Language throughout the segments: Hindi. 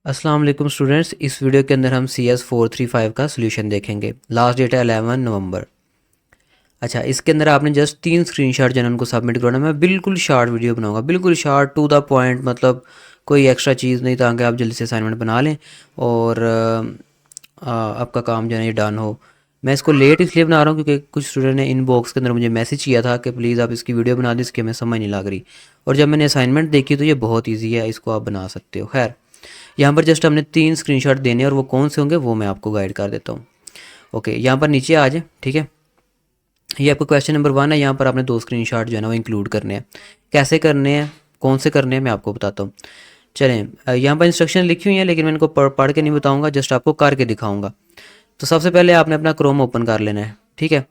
अस्सलाम वालेकुम स्टूडेंट्स। इस वीडियो के अंदर हम CS435 का सोल्यूशन देखेंगे। लास्ट डेट है 11 नवंबर। अच्छा, इसके अंदर आपने जस्ट 3 स्क्रीनशॉट जो है उनको सबमिट करवाना। मैं बिल्कुल शॉर्ट वीडियो बनाऊंगा, बिल्कुल शॉर्ट टू द पॉइंट, मतलब कोई एक्स्ट्रा चीज़ नहीं, ताकि आप जल्दी से असाइनमेंट बना लें और आपका काम जो है ये डन हो। मैं इसको लेट इसलिए बना रहा हूँ क्योंकि कुछ स्टूडेंट ने इनबॉक्स के अंदर मुझे मैसेज किया था कि प्लीज़ आप इसकी वीडियो बना दें, इसकी हमें समझ नहीं लग रही। और जब मैंने असाइनमेंट देखी तो ये बहुत ईजी है, इसको आप बना सकते हो। खैर, यहाँ पर जस्ट हमने 3 स्क्रीनशॉट देने और वो कौन से होंगे वो मैं आपको गाइड कर देता हूँ। ओके, यहाँ पर नीचे आ जाए। ठीक है, ये आपका क्वेश्चन नंबर 1 है। यहाँ पर आपने 2 स्क्रीनशॉट जो है ना वो इंक्लूड करने हैं। कैसे करने हैं, कौन से करने हैं, मैं आपको बताता हूँ। चलें, यहाँ पर इंस्ट्रक्शन लिखी हुई हैं लेकिन मैं इनको पढ़ के नहीं बताऊँगा, जस्ट आपको करके दिखाऊँगा। तो सबसे पहले आपने अपना क्रोम ओपन कर लेना है। ठीक है,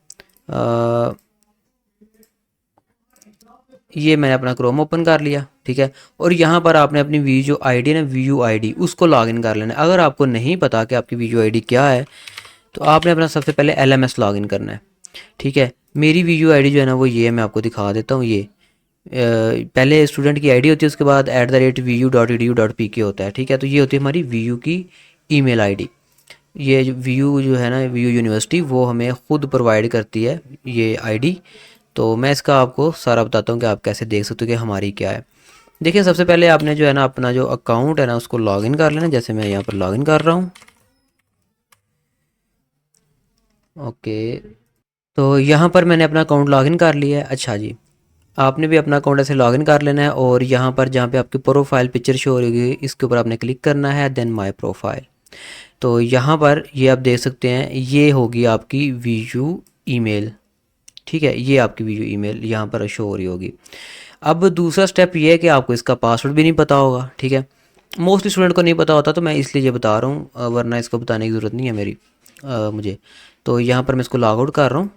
ये मैंने अपना क्रोम ओपन कर लिया। ठीक है, और यहाँ पर आपने अपनी वी जो आईडी है ना, वीयू आईडी, उसको लॉगिन कर लेना है। अगर आपको नहीं पता कि आपकी वीयू आईडी क्या है तो आपने अपना सबसे पहले LMS लॉगिन करना है। ठीक है, मेरी वीयू आईडी जो है ना वो ये मैं आपको दिखा देता हूँ। ये पहले स्टूडेंट की आईडी होती है, उसके बाद @vu.edu.pk होता है। ठीक है, तो ये होती है हमारी वीयू की ईमेल आईडी। ये वीयू जो है ना, वीयू यूनिवर्सिटी, वो हमें ख़ुद प्रोवाइड करती है ये आईडी। तो मैं इसका आपको सारा बताता हूँ कि आप कैसे देख सकते हो कि हमारी क्या है। देखिए, सबसे पहले आपने जो है ना अपना जो अकाउंट है ना उसको लॉगिन कर लेना, जैसे मैं यहाँ पर लॉगिन कर रहा हूँ। ओके, तो यहाँ पर मैंने अपना अकाउंट लॉगिन कर लिया है। अच्छा जी, आपने भी अपना अकाउंट ऐसे लॉगिन कर लेना है और यहाँ पर जहाँ पे आपकी प्रोफाइल पिक्चर शो हो रही है इसके ऊपर आपने क्लिक करना है, देन माय प्रोफाइल। तो यहाँ पर ये आप देख सकते हैं, ये होगी आपकी वीयू ईमेल। ठीक है, ये आपकी वीडियो ईमेल यहाँ पर शो हो रही होगी। अब दूसरा स्टेप ये है कि आपको इसका पासवर्ड भी नहीं पता होगा। ठीक है, मोस्टली स्टूडेंट को नहीं पता होता, तो मैं इसलिए ये बता रहा हूँ, वरना इसको बताने की ज़रूरत नहीं है मुझे। तो यहाँ पर मैं इसको लॉग आउट कर रहा हूँ।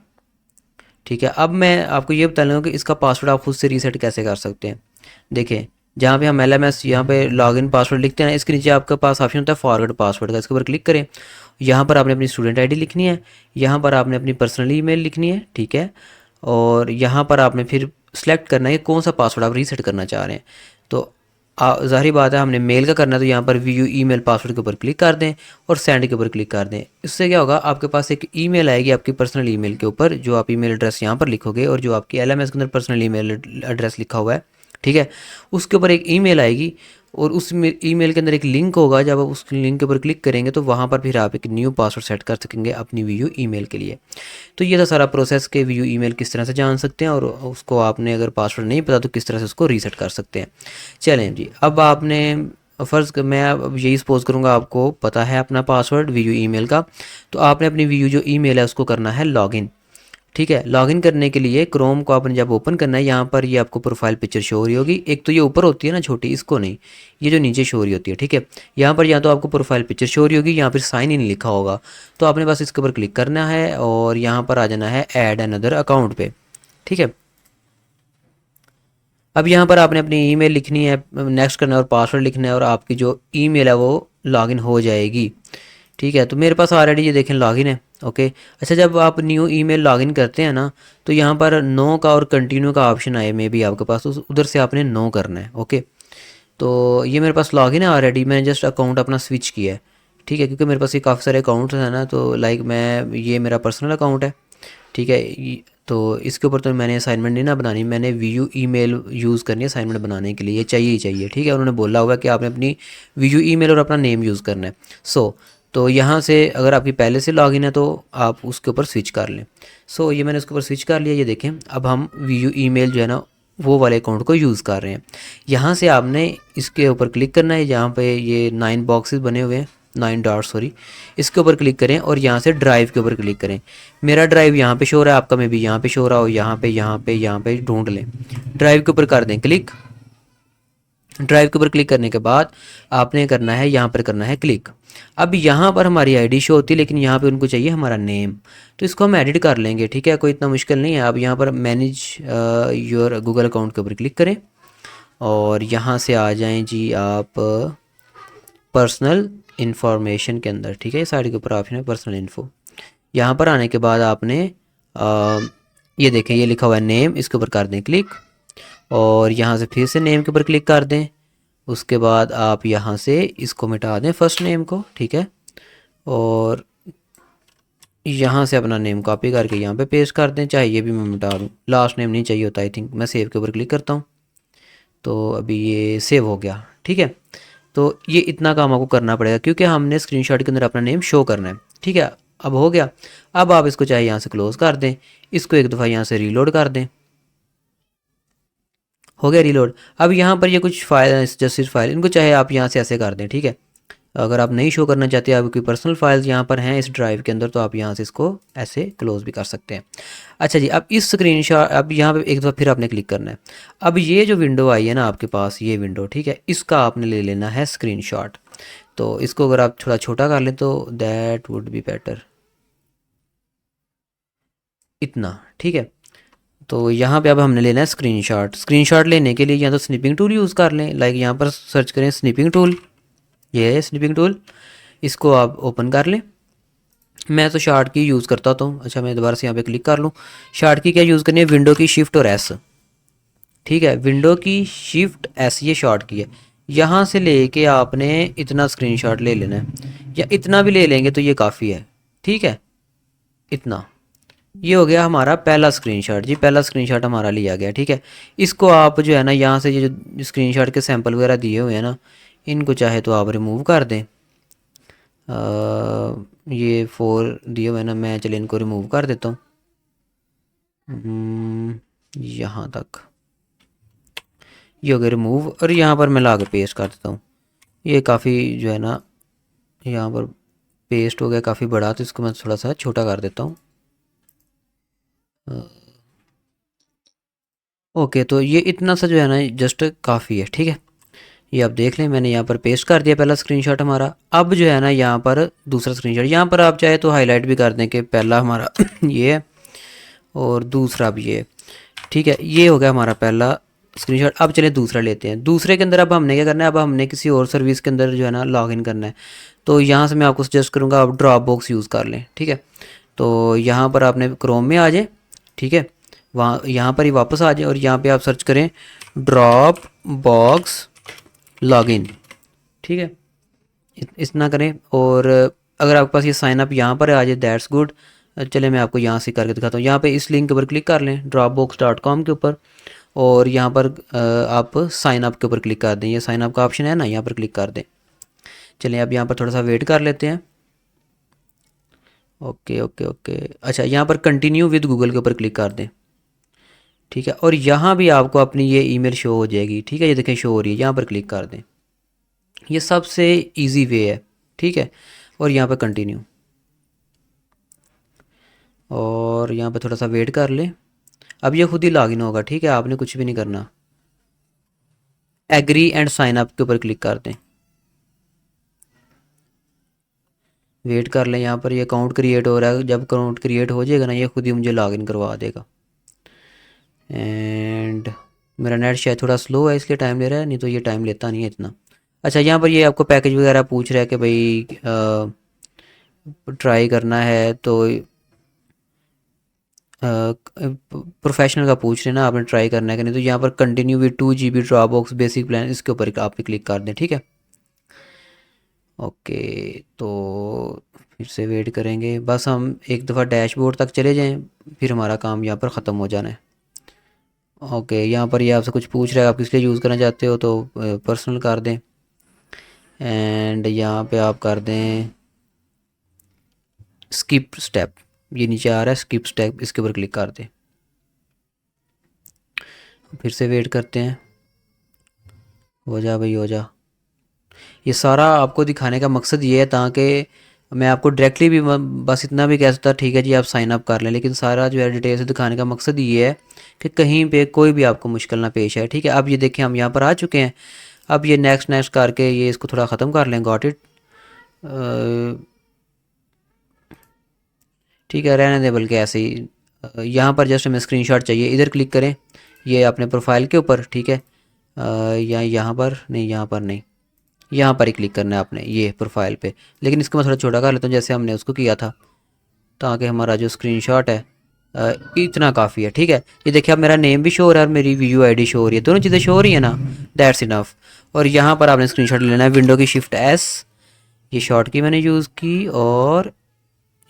ठीक है, अब मैं आपको ये बता लूँगा कि इसका पासवर्ड आप खुद से रीसेट कैसे कर सकते हैं। देखें, जहाँ पे हम LMS यहाँ पे लॉगिन पासवर्ड लिखते हैं ना, इसके नीचे आपके पास ऑप्शन होता है फॉरवर्ड पासवर्ड का, इसके ऊपर क्लिक करें। यहाँ पर आपने अपनी स्टूडेंट आईडी लिखनी है, यहाँ पर आपने अपनी पर्सनल ईमेल लिखनी है। ठीक है, और यहाँ पर आपने फिर सेलेक्ट करना है कि कौन सा पासवर्ड आप रीसेट करना चाह रहे हैं। तो ज़ाहिर बात है हमने मेल का करना है, तो यहाँ पर व्यू ईमेल पासवर्ड के ऊपर क्लिक कर दें और सेंड के ऊपर क्लिक कर दें। इससे क्या होगा, आपके पास एक ईमेल आएगी आपकी पर्सनल ईमेल के ऊपर, जो आप ईमेल एड्रेस यहाँ पर लिखोगे और जो आपकी LMS के अंदर पर्सनल ईमेल एड्रेस लिखा हुआ है। ठीक है, उसके ऊपर एक ईमेल आएगी और उस ईमेल के अंदर एक लिंक होगा। जब आप उस लिंक के ऊपर क्लिक करेंगे तो वहाँ पर फिर आप एक न्यू पासवर्ड सेट कर सकेंगे अपनी वीयू ईमेल के लिए। तो ये था सारा प्रोसेस के वीयू ईमेल किस तरह से जान सकते हैं, और उसको आपने अगर पासवर्ड नहीं पता तो किस तरह से उसको रीसेट कर सकते हैं। चलें जी, अब आपने मैं अब यही सपोज करूँगा आपको पता है अपना पासवर्ड वीयू ईमेल का, तो आपने अपनी वीयू जो ईमेल है उसको करना है लॉगिन। ठीक है, लॉगिन करने के लिए क्रोम को आपने जब ओपन करना है, यहाँ पर ये आपको प्रोफाइल पिक्चर शो हो रही होगी। एक तो ये ऊपर होती है ना छोटी, इसको नहीं, ये जो नीचे शो हो रही होती है। ठीक है, यहाँ पर या तो आपको प्रोफाइल पिक्चर शो हो रही होगी, यहाँ पर साइन इन लिखा होगा। तो आपने बस इसके ऊपर क्लिक करना है और यहाँ पर आ जाना है ऐड अनदर अकाउंट पे। ठीक है, अब यहाँ पर आपने अपनी ईमेल लिखनी है, नेक्स्ट करना है और पासवर्ड लिखना है और आपकी जो ईमेल है वो लॉगिन हो जाएगी। ठीक है, तो मेरे पास ऑलरेडी ये देखें लॉगिन है। ओके, अच्छा, जब आप न्यू ईमेल लॉगिन करते हैं ना तो यहाँ पर नो का और कंटिन्यू का ऑप्शन आए मे बी आपके पास, तो उधर से आपने नो करना है। ओके, तो ये मेरे पास लॉगिन है ऑलरेडी, मैंने जस्ट अकाउंट अपना स्विच किया है। ठीक है, क्योंकि मेरे पास ये काफ़ी सारे अकाउंट्स हैं ना, तो लाइक मैं ये मेरा पर्सनल अकाउंट है। ठीक है, तो इसके ऊपर तो मैंने असाइनमेंट नहीं ना बनानी, मैंने वीयू ईमेल यूज़ करनी है असाइनमेंट बनाने के लिए, ये चाहिए ही चाहिए। ठीक है, उन्होंने बोला हुआ कि आपने अपनी वीयू ईमेल और अपना नेम यूज़ करना है। तो यहाँ से अगर आपकी पहले से लॉगिन है तो आप उसके ऊपर स्विच कर लें। ये मैंने उसके ऊपर स्विच कर लिया। ये देखें, अब हम वीयू ईमेल जो है ना वो वाले अकाउंट को यूज़ कर रहे हैं। यहाँ से आपने इसके ऊपर क्लिक करना है, जहाँ पे ये 9 बॉक्सेस बने हुए हैं, 9 डॉट सॉरी, इसके ऊपर क्लिक करें और यहाँ से ड्राइव के ऊपर क्लिक करें। मेरा ड्राइव यहाँ पे शो हो रहा है, आपका में भी यहाँ पे शो हो रहा हो, यहाँ पे ढूंढ लें, ड्राइव के ऊपर कर दें क्लिक। ड्राइव के ऊपर क्लिक करने के बाद आपने करना है, यहाँ पर करना है क्लिक। अब यहाँ पर हमारी आईडी शो होती है लेकिन यहाँ पे उनको चाहिए हमारा नेम, तो इसको हम एडिट कर लेंगे। ठीक है, कोई इतना मुश्किल नहीं है। आप यहाँ पर मैनेज योर गूगल अकाउंट के ऊपर क्लिक करें और यहाँ से आ जाएं जी आप पर्सनल इन्फॉर्मेशन के अंदर। ठीक है, साइड के ऊपर ऑप्शन है पर्सनल इन्फो। यहाँ पर आने के बाद आपने ये देखें, ये लिखा हुआ है नेम, इसके ऊपर कर दें क्लिक और यहाँ से फिर से नेम के ऊपर क्लिक कर दें उसके बाद आप यहाँ से इसको मिटा दें फर्स्ट नेम को, ठीक है, और यहाँ से अपना नेम कॉपी करके यहाँ पे पेस्ट कर दें, चाहे ये भी मैं मिटा दूँ, लास्ट नेम नहीं चाहिए होता आई थिंक। मैं सेव के ऊपर क्लिक करता हूँ, तो अभी ये सेव हो गया, ठीक है। तो ये इतना काम आपको करना पड़ेगा क्योंकि हमने स्क्रीनशॉट के अंदर अपना नेम शो करना है, ठीक है। अब हो गया। अब आप इसको चाहे यहाँ से क्लोज़ कर दें, इसको एक दफ़ा यहाँ से रीलोड कर दें, हो गया रीलोड। अब यहाँ पर ये कुछ फाइल, जस्टिस फाइल, इनको चाहे आप यहाँ से ऐसे कर दें, ठीक है। अगर आप नहीं शो करना चाहते, आपकी पर्सनल फाइल्स यहाँ पर हैं इस ड्राइव के अंदर, तो आप यहाँ से इसको ऐसे क्लोज भी कर सकते हैं। अच्छा जी, अब इस स्क्रीनशॉट, अब यहाँ पे एक दफ़ा फिर आपने क्लिक करना है। अब ये जो विंडो आई है ना आपके पास, ये विंडो, ठीक है, इसका आपने ले लेना है स्क्रीनशॉट। तो इसको अगर आप थोड़ा छोटा कर लें तो दैट वुड बी बेटर, इतना, ठीक है। तो यहाँ पे अब हमने लेना है स्क्रीनशॉट। स्क्रीनशॉट लेने के लिए या तो स्निपिंग टूल यूज़ कर लें, लाइक यहाँ पर सर्च करें स्निपिंग टूल, ये है स्निपिंग टूल, इसको आप ओपन कर लें। मैं तो शार्ट की यूज़ करता हूँ। अच्छा, मैं दोबारा से यहाँ पे क्लिक कर लूँ। शार्ट की क्या यूज़ करनी है, विंडो की शिफ्ट और एस, ठीक है, विंडो की शिफ्ट एस, ये शॉर्ट की है। यहाँ से लेके आपने इतना स्क्रीनशॉट ले लेना है, या इतना भी ले लेंगे तो ये काफ़ी है, ठीक है, इतना। ये हो गया हमारा पहला स्क्रीनशॉट जी, पहला स्क्रीनशॉट हमारा लिया गया, ठीक है। इसको आप जो है ना यहाँ से ये जो स्क्रीनशॉट के सैंपल वगैरह दिए हुए हैं ना, इनको चाहे तो आप रिमूव कर दें। ये 4 दिए हुए हैं ना, मैं चले इनको रिमूव कर देता हूँ यहाँ तक। ये हो गया रिमूव, और यहाँ पर मैं ला के पेस्ट कर देता हूँ। ये काफ़ी जो है ना यहाँ पर पेस्ट हो गया काफ़ी बड़ा, तो इसको मैं थोड़ा सा छोटा कर देता हूँ। ओके, तो ये इतना सा जो है ना जस्ट काफ़ी है, ठीक है। ये आप देख लें, मैंने यहाँ पर पेस्ट कर दिया पहला स्क्रीनशॉट हमारा। अब जो है ना यहाँ पर दूसरा स्क्रीनशॉट, यहाँ पर आप चाहे तो हाईलाइट भी कर दें कि पहला हमारा ये है और दूसरा भी ये, ठीक है। ये हो गया हमारा पहला स्क्रीनशॉट। अब चले दूसरा लेते हैं। दूसरे के अंदर अब हमने क्या करना है, अब हमने किसी और सर्विस के अंदर जो है ना लॉगिन करना है। तो यहाँ से मैं आपको सजेस्ट करूँगा आप ड्रॉप बॉक्स यूज़ कर लें, ठीक है। तो यहाँ पर आपने क्रोम में आ जाए, ठीक है, वहाँ यहाँ पर ही वापस आ जाए और यहाँ पे आप सर्च करें ड्रॉप बॉक्स लॉगिन, ठीक है, इतना करें। और अगर आपके पास ये साइन अप यहाँ पर आ जाए, दैट्स गुड। चले मैं आपको यहाँ से करके दिखाता हूँ। यहाँ पे इस लिंक के ऊपर क्लिक कर लें dropbox.com के ऊपर, और यहाँ पर आप साइन अप के ऊपर क्लिक कर दें। ये साइन अप का ऑप्शन है ना, यहाँ पर क्लिक कर दें। चलें अब यहाँ पर थोड़ा सा वेट कर लेते हैं। ओके ओके ओके, अच्छा, यहाँ पर कंटिन्यू विद गूगल के ऊपर क्लिक कर दें, ठीक है। और यहाँ भी आपको अपनी ये ईमेल शो हो जाएगी, ठीक है, ये देखें शो हो रही है, यहाँ पर क्लिक कर दें। ये सबसे इजी वे है, ठीक है। और यहाँ पर कंटिन्यू, और यहाँ पे थोड़ा सा वेट कर लें। अब ये खुद ही लॉगिन होगा, ठीक है, आपने कुछ भी नहीं करना। एग्री एंड साइन अप के ऊपर क्लिक कर दें, वेट कर लें। यहाँ पर ये अकाउंट क्रिएट हो रहा है, जब अकाउंट क्रिएट हो जाएगा ना, ये खुद ही मुझे लॉगिन करवा देगा। एंड मेरा नेट शायद थोड़ा स्लो है इसलिए टाइम ले रहा है, नहीं तो ये टाइम लेता नहीं है इतना। अच्छा, यहाँ पर ये आपको पैकेज वगैरह पूछ रहा है कि भाई ट्राई करना है तो प्रोफेशनल का पूछ रहे हैं ना, आपने ट्राई करना है कि नहीं। तो यहाँ पर continue with 2 GB drop box basic plan, इसके ऊपर आप क्लिक कर दें, ठीक है। ओके, तो फिर से वेट करेंगे, बस हम एक दफ़ा डैशबोर्ड तक चले जाएं, फिर हमारा काम यहाँ पर ख़त्म हो जाना है। ओके, यहाँ पर ये आपसे कुछ पूछ रहा है, आप किस लिए यूज़ करना चाहते हो, तो पर्सनल कर दें। एंड यहाँ पे आप कर दें स्किप स्टेप, ये नीचे आ रहा है स्किप स्टेप, इसके ऊपर क्लिक कर दें। फिर से वेट करते हैं, हो जा भाई हो जा। ये सारा आपको दिखाने का मकसद ये है ताकि मैं आपको डायरेक्टली भी बस इतना भी कह सकता ठीक है जी आप साइन अप कर लें, लेकिन सारा जो है डिटेल से दिखाने का मकसद ये है कि कहीं पे कोई भी आपको मुश्किल ना पेश आए, ठीक है। अब ये देखें हम यहाँ पर आ चुके हैं। अब ये नेक्स्ट नेक्स्ट करके ये इसको थोड़ा ख़त्म कर लें, गॉट इट, ठीक है, रहने दें बल्कि ऐसे ही। यहाँ पर जस्ट हमें स्क्रीनशॉट चाहिए, इधर क्लिक करें, ये अपने प्रोफाइल के ऊपर, ठीक है, या यहाँ पर नहीं, यहाँ पर नहीं, यहाँ पर ही क्लिक करना है आपने, ये प्रोफाइल पे। लेकिन इसको मैं थोड़ा छोटा कर लेता हूँ जैसे हमने उसको किया था, ताकि हमारा जो स्क्रीनशॉट है इतना काफ़ी है, ठीक है। ये देखिए अब मेरा नेम भी शो हो रहा है और मेरी वीयू आईडी शो हो रही है, दोनों चीज़ें शो हो रही है ना, दैट्स इनफ। और यहाँ पर आपने स्क्रीनशॉट लेना है विंडो की शिफ्ट एस, ये शॉर्ट की मैंने यूज़ की और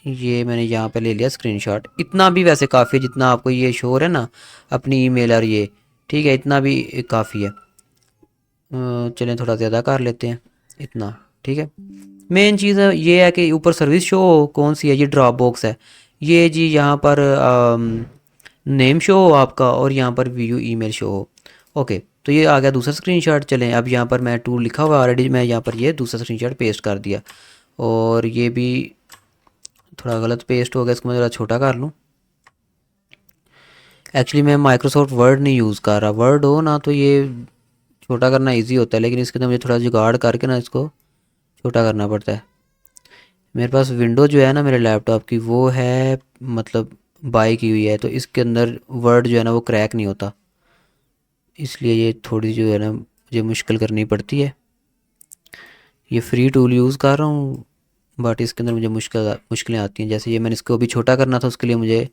ये मैंने यहाँ पे ले लिया स्क्रीनशॉट। इतना भी वैसे काफ़ी है जितना आपको ये शो हो रहा है ना अपनी ईमेल और ये, ठीक है, इतना भी काफ़ी है। चलें थोड़ा ज़्यादा कर लेते हैं इतना, ठीक है। मेन चीज़ ये है कि ऊपर सर्विस शो कौन सी है, ये ड्रॉप बॉक्स है ये जी। यहाँ पर नेम शो हो आपका और यहाँ पर व्यू ईमेल शो हो। ओके, तो ये आ गया दूसरा स्क्रीनशॉट। चलें अब यहाँ पर मैं टूल लिखा हुआ ऑलरेडी, मैं यहाँ पर ये दूसरा स्क्रीनशॉट पेस्ट कर दिया और ये भी थोड़ा गलत पेस्ट हो गया, इसको मैं ज़रा छोटा कर लूँ। एक्चुअली मैं माइक्रोसॉफ्ट वर्ड नहीं यूज़ कर रहा, वर्ड हो ना तो ये छोटा करना इजी होता है, लेकिन इसके अंदर मुझे थोड़ा जुगाड़ करके ना इसको छोटा करना पड़ता है। मेरे पास विंडो जो है ना मेरे लैपटॉप की वो है मतलब बाई की हुई है, तो इसके अंदर वर्ड जो है ना वो क्रैक नहीं होता, इसलिए ये थोड़ी जो है ना मुझे मुश्किल करनी पड़ती है। ये फ्री टूल यूज़ कर रहा हूँ बट इसके अंदर मुझे मुश्किलें आती हैं। जैसे ये मैंने इसको अभी छोटा करना था, उसके लिए मुझे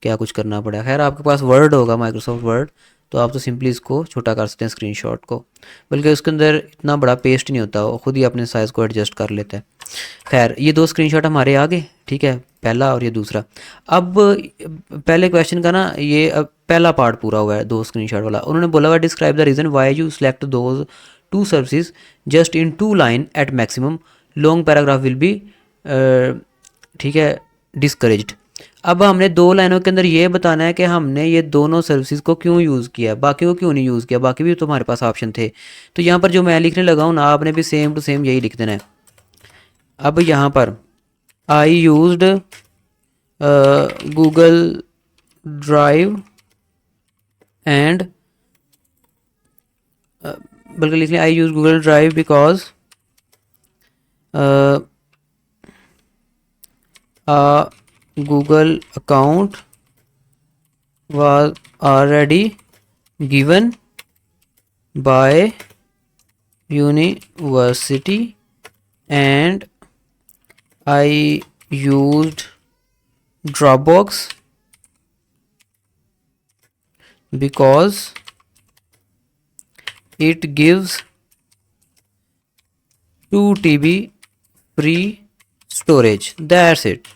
क्या कुछ करना पड़ा। खैर आपके पास वर्ड होगा माइक्रोसॉफ्ट वर्ड, तो आप तो सिंपली इसको छोटा कर सकते हैं स्क्रीनशॉट को, बल्कि उसके अंदर इतना बड़ा पेस्ट नहीं होता, वो खुद ही अपने साइज़ को एडजस्ट कर लेता है। खैर ये दो स्क्रीनशॉट हमारे आ गए, ठीक है, पहला और ये दूसरा। अब पहले क्वेश्चन का ना ये अब पहला पार्ट पूरा हुआ है दो स्क्रीनशॉट वाला। उन्होंने बोला हुआ describe the reason why you select those two services just in two line at maximum, long paragraph will be, ठीक है, डिस्करेज्ड। अब हमने दो लाइनों के अंदर ये बताना है कि हमने ये दोनों सर्विसेज को क्यों यूज़ किया, बाकी को क्यों नहीं यूज़ किया, बाकी भी तुम्हारे पास ऑप्शन थे। तो यहाँ पर जो मैं लिखने लगा हूँ ना आपने भी सेम टू सेम यही लिख देना है। अब यहाँ पर I used Google Drive and, बल्कि लिख लें I use Google Drive because Google account was already given by university and I used Dropbox because it gives 2 TB free storage, that's it।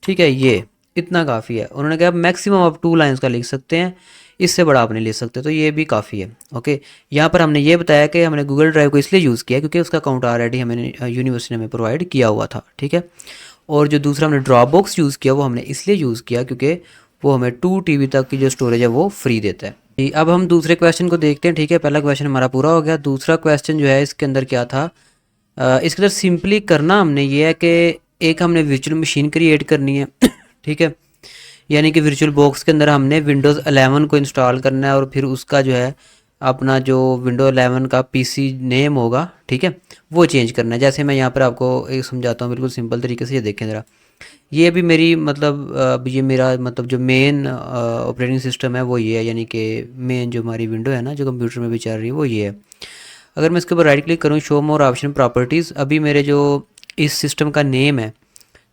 ठीक है, ये इतना काफ़ी है। उन्होंने कहा मैक्सिमम आप 2 लाइंस का लिख सकते हैं, इससे बड़ा आप नहीं लिख सकते, तो ये भी काफ़ी है। ओके, यहाँ पर हमने ये बताया कि हमने गूगल ड्राइव को इसलिए यूज़ किया क्योंकि उसका अकाउंट ऑलरेडी हमें यूनिवर्सिटी ने हमें प्रोवाइड किया हुआ था, ठीक है। और जो दूसरा हमने ड्रॉप बॉक्स यूज़ किया वो हमने इसलिए यूज़ किया क्योंकि वो हमें 2 TB तक की जो स्टोरेज है वो फ्री देता है। जी, अब हम दूसरे क्वेश्चन को देखते हैं, ठीक है। पहला क्वेश्चन हमारा पूरा हो गया। दूसरा क्वेश्चन जो है इसके अंदर क्या था, इसके अंदर सिंपली करना हमने ये है कि एक हमने वर्चुअल मशीन क्रिएट करनी है ठीक है, यानी कि वर्चुअल बॉक्स के अंदर हमने विंडोज़ 11 को इंस्टॉल करना है और फिर उसका जो है अपना जो विंडो 11 का पीसी नेम होगा, ठीक है, वो चेंज करना है। जैसे मैं यहाँ पर आपको एक समझाता हूँ बिल्कुल सिंपल तरीके से, ये देखें ज़रा। ये भी मेरी मतलब अब ये मेरा मतलब जो मेन ऑपरेटिंग सिस्टम है वो ये है, यानी कि मेन जो हमारी विंडो है ना जो कंप्यूटर में भी चल रही है वो ये है। अगर मैं इसके ऊपर राइट क्लिक करूँ, शो मोर ऑप्शन प्रॉपर्टीज़, अभी मेरे जो इस सिस्टम का नेम है,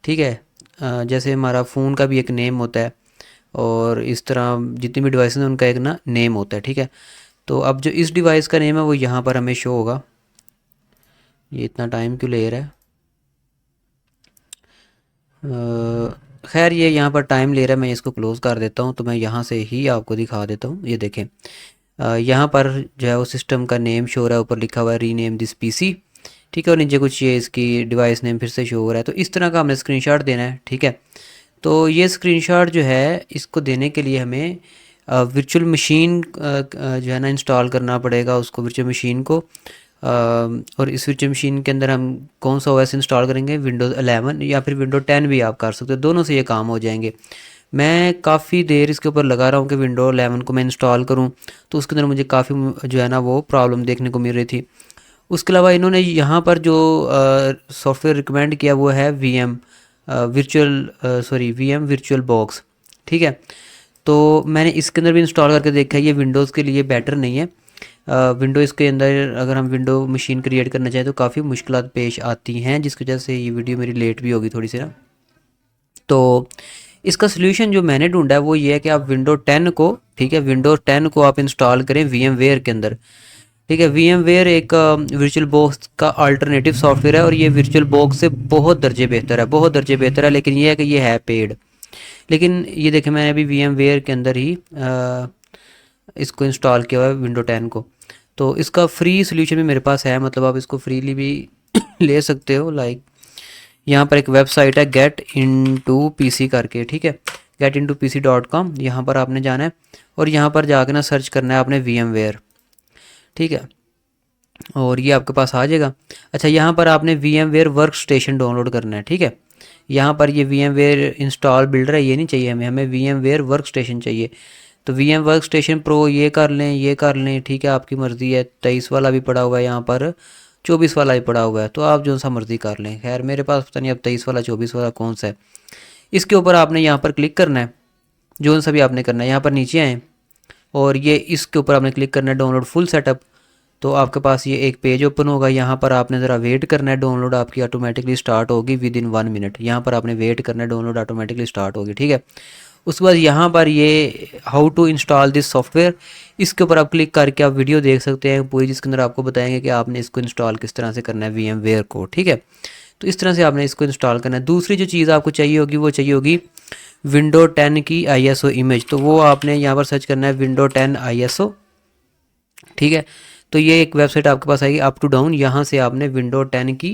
ठीक है, जैसे हमारा फ़ोन का भी एक नेम होता है और इस तरह जितनी भी डिवाइस हैं उनका एक ना नेम होता है, ठीक है। तो अब जो इस डिवाइस का नेम है वो यहाँ पर हमें शो होगा। ये इतना टाइम क्यों ले रहा है, खैर ये यहाँ पर टाइम ले रहा है, मैं इसको क्लोज़ कर देता हूँ। तो मैं यहाँ से ही आपको दिखा देता हूँ, ये देखें यहाँ पर जो है वो सिस्टम का नेम शो हो रहा है, ऊपर लिखा हुआ है रीनेम दिस पीसी, ठीक है, और नीचे कुछ ये इसकी डिवाइस नेम फिर से शो हो रहा है। तो इस तरह का हमने स्क्रीनशॉट देना है, ठीक है। तो ये स्क्रीनशॉट जो है इसको देने के लिए हमें वर्चुअल मशीन जो है ना इंस्टॉल करना पड़ेगा उसको, वर्चुअल मशीन को। और इस वर्चुअल मशीन के अंदर हम कौन सा ओएस इंस्टॉल करेंगे, विंडोज़ 11 या फिर विंडो 10 भी आप कर सकते हो, दोनों से ये काम हो जाएंगे। मैं काफ़ी देर इसके ऊपर लगा रहा हूँ कि विंडो 11 को मैं इंस्टॉल करूँ, तो उसके अंदर मुझे काफ़ी जो है ना वो प्रॉब्लम देखने को मिल रही थी। उसके अलावा इन्होंने यहाँ पर जो सॉफ्टवेयर रिकमेंड किया वो है वीएम वर्चुअल बॉक्स, ठीक है। तो मैंने इसके अंदर भी इंस्टॉल करके देखा है, ये विंडोज़ के लिए बेटर नहीं है। विंडोज़ के अंदर अगर हम विंडो मशीन क्रिएट करना चाहें तो काफ़ी मुश्किलात पेश आती हैं, जिसकी वजह से ये वीडियो मेरी लेट भी होगी थोड़ी सी ना। तो इसका सोल्यूशन जो मैंने ढूंढा है वो ये है कि आप विंडो 10 को, ठीक है, विंडो 10 को आप इंस्टॉल करें वीएमवेयर के अंदर, ठीक है। VMware एक वर्चुअल बॉक्स का अल्टरनेटिव सॉफ्टवेयर है और ये वर्चुअल बॉक्स से बहुत दर्जे बेहतर है, बहुत दर्जे बेहतर है, लेकिन ये है कि ये है पेड। लेकिन ये देखें मैंने अभी VMware के अंदर ही इसको इंस्टॉल किया हुआ है विंडो 10 को। तो इसका फ्री सोल्यूशन भी मेरे पास है, मतलब आप इसको फ्रीली भी ले सकते हो। लाइक यहाँ पर एक वेबसाइट है गेट इनटू पीसी करके, ठीक है, getintopc.com। यहाँ पर आपने जाना है और यहाँ पर जाकर ना सर्च करना है आपने VMware, ठीक है, और ये आपके पास आ जाएगा। अच्छा, यहाँ पर आपने VMware वर्क स्टेशन डाउनलोड करना है, ठीक है। यहाँ पर ये VMware इंस्टॉल बिल्डर है, ये नहीं चाहिए हमें, हमें VMware वर्क स्टेशन चाहिए। तो VM वर्क स्टेशन प्रो ये कर लें, ये कर लें, ठीक है, आपकी मर्ज़ी है। 23 वाला भी पड़ा हुआ है यहाँ पर, 24 वाला भी पड़ा हुआ है, तो आप जो सा मर्ज़ी कर लें। खैर मेरे पास पता नहीं अब 23 वाला 24 वाला कौन सा है। इसके ऊपर आपने यहाँ पर क्लिक करना है, जो सा भी आपने करना है। यहाँ पर नीचे आएँ और ये इसके ऊपर आपने क्लिक करना है डाउनलोड फुल सेटअप। तो आपके पास ये एक पेज ओपन होगा, यहाँ पर आपने ज़रा वेट करना है, डाउनलोड आपकी ऑटोमेटिकली स्टार्ट होगी विद इन 1 मिनट। यहाँ पर आपने वेट करना है, डाउनलोड ऑटोमेटिकली स्टार्ट होगी, ठीक है। उसके बाद यहाँ पर ये how to install this software, इसके ऊपर आप क्लिक करके आप वीडियो देख सकते हैं पूरी, जिसके अंदर आपको बताएंगे कि आपने इसको इंस्टॉल किस तरह से करना है VMware को, ठीक है। तो इस तरह से आपने इसको इंस्टॉल करना है। दूसरी जो चीज़ आपको चाहिए होगी वो चाहिए होगी विंडो 10 की ISO इमेज। तो वो आपने यहाँ पर सर्च करना है विंडो 10 ISO, ठीक है। तो ये एक वेबसाइट आपके पास आएगी अप टू डाउन, यहाँ से आपने विंडो 10 की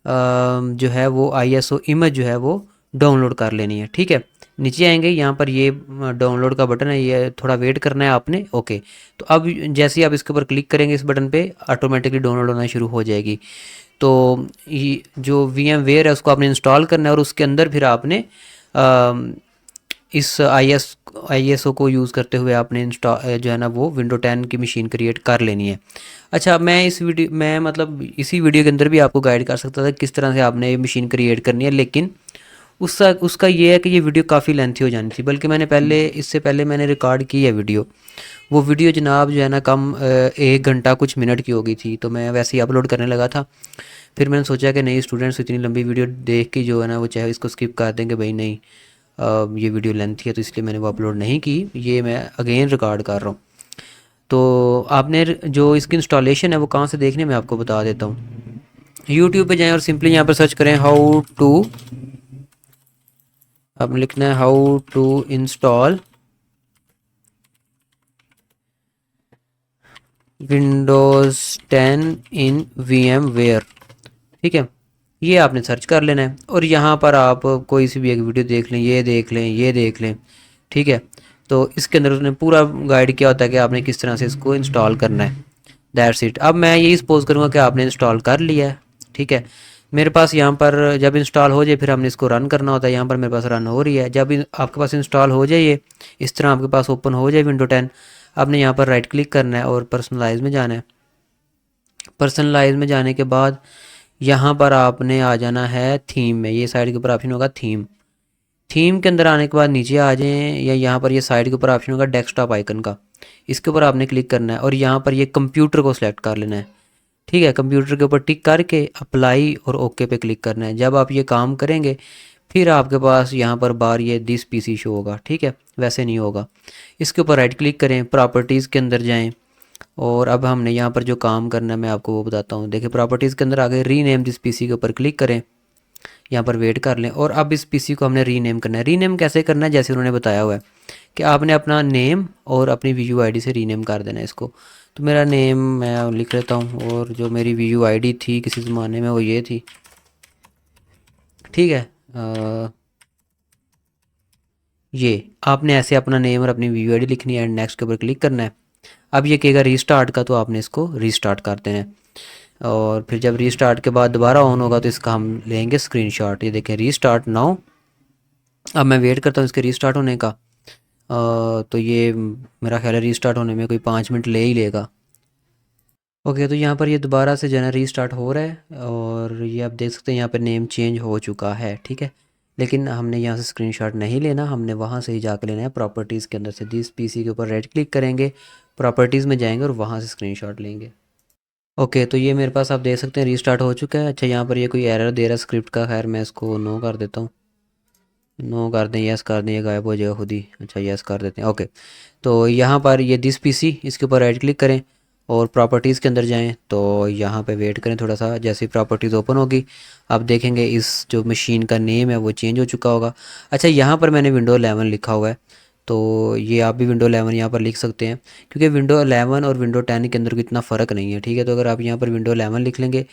जो है वो ISO इमेज जो है वो डाउनलोड कर लेनी है, ठीक है। नीचे आएंगे, यहाँ पर ये डाउनलोड का बटन है, ये थोड़ा वेट करना है आपने, ओके। तो अब जैसे ही आप इसके ऊपर क्लिक करेंगे इस बटन पे, ऑटोमेटिकली डाउनलोड होना शुरू हो जाएगी। तो ये जो VMware है उसको आपने इंस्टॉल करना है और उसके अंदर फिर आपने इस ISO को यूज़ करते हुए आपने जो है ना वो विंडो 10 की मशीन क्रिएट कर लेनी है। अच्छा, मैं मतलब इसी वीडियो के अंदर भी आपको गाइड कर सकता था किस तरह से आपने ये मशीन क्रिएट करनी है, लेकिन उसका उसका ये है कि ये वीडियो काफ़ी लेंथी हो जानी थी। बल्कि मैंने इससे पहले मैंने रिकॉर्ड की है वीडियो, वो वीडियो जनाब जो है ना कम 1 घंटा कुछ मिनट की हो गई थी, तो मैं वैसे ही अपलोड करने लगा था। फिर मैंने सोचा कि नहीं, स्टूडेंट्स इतनी लंबी वीडियो देख के जो है ना वो चाहे इसको स्किप कर देंगे, भाई नहीं ये वीडियो लेंथी है, तो इसलिए मैंने वो अपलोड नहीं की। ये मैं अगेन रिकॉर्ड कर रहा हूँ। तो आपने जो इसकी इंस्टॉलेशन है वो कहाँ से देखने मैं आपको बता देता हूँ। यूट्यूब पे जाएं और सिंपली यहाँ पर सर्च करें हाउ टू, आपने लिखना है how to install Windows 10 in VMware, ठीक है। ये आपने सर्च कर लेना है और यहाँ पर आप कोई सी भी एक वीडियो देख लें, ये देख लें, ये देख लें, ठीक है। तो इसके अंदर उसने पूरा गाइड किया होता है कि आपने किस तरह से इसको इंस्टॉल करना है। That's it. अब मैं यही सपोज करूँगा कि आपने इंस्टॉल कर लिया है, ठीक है। मेरे पास यहाँ पर जब इंस्टॉल हो जाए फिर हमने इसको रन करना होता है। यहाँ पर मेरे पास रन हो रही है। जब आपके पास इंस्टॉल हो जाए, ये इस तरह आपके पास ओपन हो जाए विंडो 10, आपने यहाँ पर राइट क्लिक करना है और पर्सनलाइज में जाना है। पर्सनलाइज में जाने के बाद यहाँ पर आपने आ जाना है थीम में, ये साइड के ऊपर ऑप्शन होगा थीम। थीम के अंदर आने के बाद नीचे आ जाएं, या यहाँ पर ये साइड के ऊपर ऑप्शन होगा डेस्कटॉप आइकन का, इसके ऊपर आपने क्लिक करना है और यहाँ पर ये कंप्यूटर को सिलेक्ट कर लेना है, ठीक है। कंप्यूटर के ऊपर टिक करके अप्लाई और ओके पे क्लिक करना है। जब आप ये काम करेंगे फिर आपके पास यहाँ पर बार ये दिस PC शो होगा, ठीक है, वैसे नहीं होगा। इसके ऊपर राइट क्लिक करें, प्रॉपर्टीज़ के अंदर जाएँ और अब हमने यहाँ पर जो काम करना है मैं आपको वो बताता हूँ। देखिए प्रॉपर्टीज़ के अंदर आगे रीनेम दिस PC के ऊपर क्लिक करें, यहाँ पर वेट कर लें और अब इस PC को हमने रीनेम करना है। रीनेम कैसे करना है, जैसे उन्होंने बताया हुआ है कि आपने अपना नेम और अपनी VUID से रीनेम कर देना है इसको। तो मेरा नेम मैं लिख लेता हूँ और जो मेरी VUID थी किसी ज़माने में वो ये थी, ठीक है। ये आपने ऐसे अपना नेम और अपनी VUID लिखनी है एंड नेक्स्ट के ऊपर क्लिक करना है। अब ये कहेगा रीस्टार्ट का, तो आपने इसको रीस्टार्ट कर देना है और फिर जब रीस्टार्ट के बाद दोबारा ऑन होगा तो इसका हम लेंगे स्क्रीनशॉट। ये देखें रीस्टार्ट नाउ। अब मैं वेट करता हूँ इसके रीस्टार्ट होने का। तो ये मेरा ख्याल है रीस्टार्ट होने में कोई 5 मिनट ले ही लेगा। ओके, तो यहाँ पर ये दोबारा से जो है ना रीस्टार्ट हो रहा है और ये आप देख सकते हैं यहाँ पर नेम चेंज हो चुका है, ठीक है। लेकिन हमने यहाँ से स्क्रीनशॉट नहीं लेना, हमने वहाँ से ही जाकर लेना है प्रॉपर्टीज़ के अंदर से। दिस PC के ऊपर राइट क्लिक करेंगे, प्रॉपर्टीज़ में जाएंगे और वहाँ से स्क्रीनशॉट लेंगे। ओके, तो ये मेरे पास आप देख सकते हैं रीस्टार्ट हो चुका है। अच्छा, यहाँ पर ये कोई एरर दे रहा है स्क्रिप्ट का, खैर मैं इसको नो कर देता हूँ। नो कर दें, यस कर दें, ये गायब हो जाएगा खुद ही। अच्छा, यस कर देते हैं। ओके, तो यहाँ पर ये दिस PC, इसके ऊपर राइट क्लिक करें और प्रॉपर्टीज़ के अंदर जाएं तो यहाँ पे वेट करें थोड़ा सा। जैसे ही प्रॉपर्टीज़ ओपन होगी आप देखेंगे इस जो मशीन का नेम है वो चेंज हो चुका होगा। अच्छा, यहाँ पर मैंने विंडो 11 लिखा हुआ है, तो ये आप भी विंडो 11 यहाँ पर लिख सकते हैं, क्योंकि विंडो 11 और विंडो 10 के अंदर कोई इतना फ़र्क नहीं है। ठीक है, तो अगर आप यहाँ पर विंडो 11 लिख लेंगे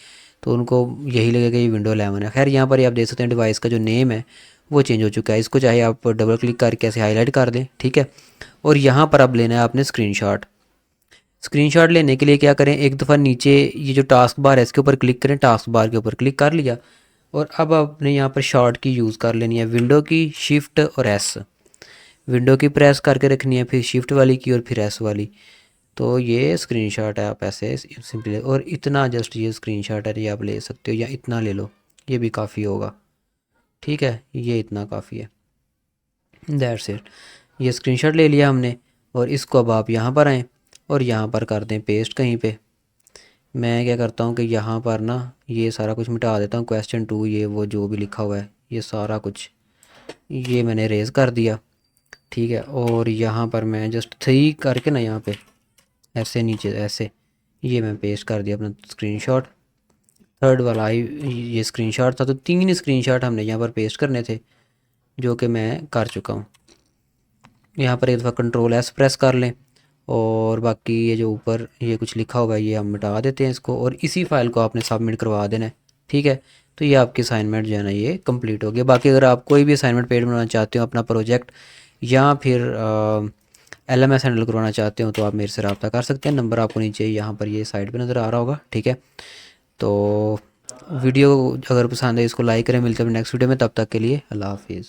तो उनको यही लगेगा ये विंडो 11 है। खैर, यहाँ पर आप देख सकते हैं डिवाइस का जो नेम है वो चेंज हो चुका है। इसको चाहे आप डबल क्लिक करके ऐसे हाईलाइट कर दें। ठीक है, और यहाँ पर अब लेना है आपने स्क्रीनशॉट। स्क्रीनशॉट लेने के लिए क्या करें, एक दफ़ा नीचे ये जो टास्क बार है इसके ऊपर क्लिक करें, टास्क बार के ऊपर क्लिक कर लिया, और अब आपने यहाँ पर शॉर्ट की यूज़ कर लेनी है, विंडो की शिफ्ट और एस। विंडो की प्रेस करके रखनी है, फिर शिफ्ट वाली की और फिर एस वाली। तो ये स्क्रीनशॉट है, आप ऐसे सिंपली, और इतना जस्ट ये स्क्रीनशॉट है ये आप ले सकते हो, या इतना ले लो, ये भी काफ़ी होगा। ठीक है, ये इतना काफ़ी है, दैट्स इट। ये स्क्रीनशॉट ले लिया हमने, और इसको अब आप यहाँ पर आएँ और यहाँ पर कर दें पेस्ट कहीं पे। मैं क्या करता हूँ कि यहाँ पर ना ये सारा कुछ मिटा देता हूँ, क्वेश्चन 2 ये वो जो भी लिखा हुआ है ये सारा कुछ ये मैंने रेज़ कर दिया। ठीक है, और यहाँ पर मैं जस्ट 3 करके ना यहाँ पे ऐसे नीचे ऐसे ये मैं पेस्ट कर दिया अपना स्क्रीनशॉट। थर्ड वाला ये स्क्रीनशॉट था, तो 3 स्क्रीनशॉट हमने यहाँ पर पेस्ट करने थे, जो कि मैं कर चुका हूँ। यहाँ पर एक दफ़ा कंट्रोल एस प्रेस कर लें, और बाकी ये जो ऊपर ये कुछ लिखा हुआ है ये हम मिटा देते हैं इसको, और इसी फाइल को आपने सबमिट करवा देना है। ठीक है, तो ये आपकी असाइनमेंट जो है ना ये कंप्लीट हो गया। बाकी अगर आप कोई भी असाइनमेंट पेज बनाना चाहते हो अपना प्रोजेक्ट, या फिर LMS हैंडल करवाना चाहते हो, तो आप मेरे से रब्ता कर सकते हैं। नंबर आपको नीचे यहाँ पर ये साइड पे नज़र आ रहा होगा। ठीक है, तो वीडियो अगर पसंद है इसको लाइक करें। मिलते हैं नेक्स्ट वीडियो में, तब तक के लिए अल्लाह हाफिज़।